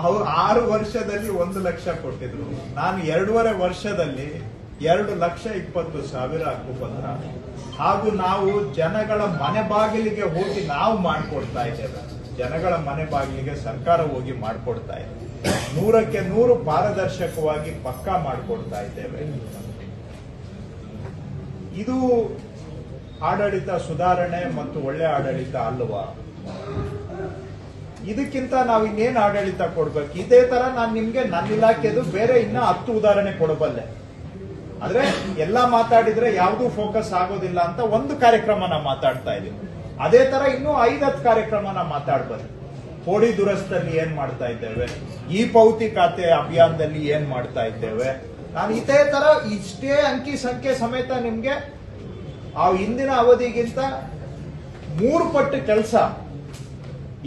ಅವ್ರು 6 ವರ್ಷದಲ್ಲಿ 1 ಲಕ್ಷ ಕೊಟ್ಟಿದ್ರು. ನಾನು 2.5 ವರ್ಷದಲ್ಲಿ 2,20,000 ಹಕ್ಕುಪತ್ರ ಹಾಗೂ ನಾವು ಜನಗಳ ಮನೆ ಬಾಗಿಲಿಗೆ ಹೋಗಿ ನಾವು ಮಾಡಿಕೊಡ್ತಾ ಇದ್ದೇವೆ. ಜನಗಳ ಮನೆ ಬಾಗಿಲಿಗೆ ಸರ್ಕಾರ ಹೋಗಿ ಮಾಡಿಕೊಡ್ತಾ ಇದೆ. 100ಕ್ಕೆ 100 ಪಾರದರ್ಶಕವಾಗಿ ಪಕ್ಕಾ ಮಾಡಿಕೊಡ್ತಾ ಇದ್ದೇವೆ. ಇದು ಆಡಳಿತ ಸುಧಾರಣೆ ಮತ್ತು ಒಳ್ಳೆ ಆಡಳಿತ ಅಲ್ವಾ? ಇದಕ್ಕಿಂತ ನಾವು ಇನ್ನೇನು ಆಡಳಿತ ಕೊಡ್ಬೇಕು? ಇದೇ ತರ ನಾನು ನಿಮ್ಗೆ ನನ್ನ ಇಲಾಖೆದು ಬೇರೆ ಇನ್ನ 10 ಉದಾಹರಣೆ ಕೊಡಬಲ್ಲೆ. ಆದ್ರೆ ಎಲ್ಲಾ ಮಾತಾಡಿದ್ರೆ ಯಾವ್ದು ಫೋಕಸ್ ಆಗೋದಿಲ್ಲ ಅಂತ ಒಂದು ಕಾರ್ಯಕ್ರಮನ ಮಾತಾಡ್ತಾ ಇದೀವಿ. ಅದೇ ತರ ಇನ್ನೂ 5-10 ಕಾರ್ಯಕ್ರಮನ ಮಾತಾಡ್ಬಲ್ಲೆ. ಕೋಡಿ ದುರಸ್ತಿಯಲ್ಲಿ ಏನ್ ಮಾಡ್ತಾ ಇದ್ದೇವೆ, ಈ ಪೌತಿ ಖಾತೆ ಅಭಿಯಾನದಲ್ಲಿ ಏನ್ ಮಾಡ್ತಾ ಇದ್ದೇವೆ. ನಾನು ಇದೇ ತರ ಇಷ್ಟೇ ಅಂಕಿ ಸಂಖ್ಯೆ ಸಮೇತ ನಿಮ್ಗೆ ಆ ಹಿಂದಿನ ಅವಧಿಗಿಂತ 3 ಪಟ್ಟು ಕೆಲಸ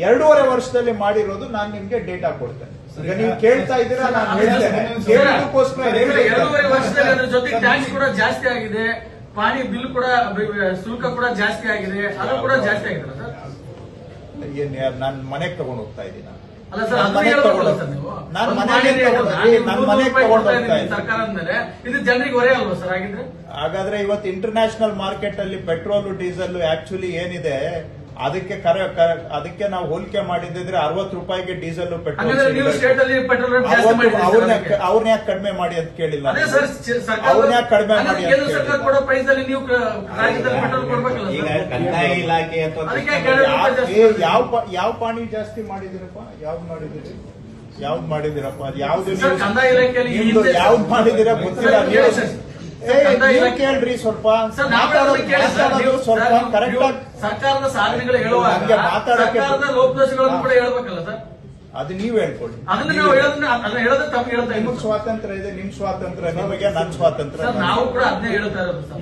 2.5 ವರ್ಷದಲ್ಲಿ ಮಾಡಿರೋದು ನಾನು ನಿಮ್ಗೆ ಡೇಟಾ ಕೊಡ್ತೇನೆ. ಈಗ ನೀವು ಕೇಳ್ತಾ ಇದ್ದೀರಾ, ನಾನು ಹೇಳ್ತೇನೆ. ಕೇಳೋದಕ್ಕೋಸ್ಕರ 2.5 ವರ್ಷದಲ್ಲಿ ಅದ್ರ ಜೊತೆಗೆ ಟ್ಯಾಕ್ಸ್ ಕೂಡ ಜಾಸ್ತಿ ಆಗಿದೆ, ಪಾಣಿ ಬಿಲ್ ಕೂಡ ಶುಲ್ಕ ಕೂಡ ಜಾಸ್ತಿ ಆಗಿದೆ, ಅದು ಕೂಡ ಜಾಸ್ತಿ ಆಗಿದೆ ಸರ್. ನಾನು ಮನೆಗೆ ತಗೊಂಡು ಹೋಗ್ತಾ ಇದ್ದೀನಿ. ಅಲ್ಲ ಸರ್, ಅದು ಹೇಳ್ಬೇಕಲ್ಲ ಸರ್ ನೀವು. ನಾನು ಮನೆಗೆ ತಗೊಂಡು ಹೋಗ್ತಾ ಇದ್ದೀನಿ ಸರ್ಕಾರ ಅಂದ್ಮೇಲೆ ಇದು ಜನರಿಗೆ ಹೊರೆ ಅಲ್ವಾ ಸರ್? ಆಗಿದ್ರೆ ಹಾಗಾದ್ರೆ ಇವತ್ತು ಇಂಟರ್ನ್ಯಾಷನಲ್ ಮಾರ್ಕೆಟ್ ಅಲ್ಲಿ ಪೆಟ್ರೋಲ್ ಡೀಸೆಲ್ ಆಕ್ಚುಲಿ ಏನಿದೆ ಅದಕ್ಕೆ ನಾವು ಹೋಲಿಕೆ ಮಾಡಿದ್ರೆ 60 ರೂಪಾಯಿಗೆ ಡೀಸೆಲ್ ಪೆಟ್ರೋಲ್ ಅವ್ರನ್ನ ಯಾಕೆ ಕಡಿಮೆ ಮಾಡಿ ಅಂತ ಕೇಳಿಲ್ಲ. ಅವ್ರನ್ನ ಯಾಕೆ ಕಡಿಮೆ ಮಾಡಿ ಯಾವ ಪಾಣಿ ಜಾಸ್ತಿ ಮಾಡಿದಿರಪ್ಪ? ಯಾವ್ದು ಮಾಡಿದಿರಪ್ಪ? ಅದು ಯಾವ್ದು ಮಾಡಿದಿರ ಗೊತ್ತಿಲ್ಲ. ನೀವು ಕೇಳ್ರಿ, ಸ್ವಲ್ಪ ಮಾತಾಡೋದು ಸ್ವಲ್ಪ ಕರೆಕ್ಟ್ ಆಗಿ ಸರ್ಕಾರದ ಸಾಧನೆಗಳು ಹೇಳುವಾಗ ಸರ್ಕಾರದ ಲೋಪದೋಷಗಳನ್ನು ಕೂಡ ಹೇಳ್ಬೇಕಲ್ಲ ಸರ್? ಅದು ನೀವು ಹೇಳ್ಕೊಡಿ. ಅದನ್ನ ನಾವು ಹೇಳೋದು ತಪ್ಪು ಹೇಳ್ತಾ ನಿಮ್ಗೆ ಸ್ವಾತಂತ್ರ್ಯ ಇದೆ, ನಿಮ್ ಸ್ವಾತಂತ್ರ್ಯ ನಿಮಗೆ, ನನ್ನ ಸ್ವಾತಂತ್ರ್ಯ ನಾವು ಕೂಡ ಅದನ್ನೇ ಹೇಳ್ತಾ ಇರೋದು ಸರ್.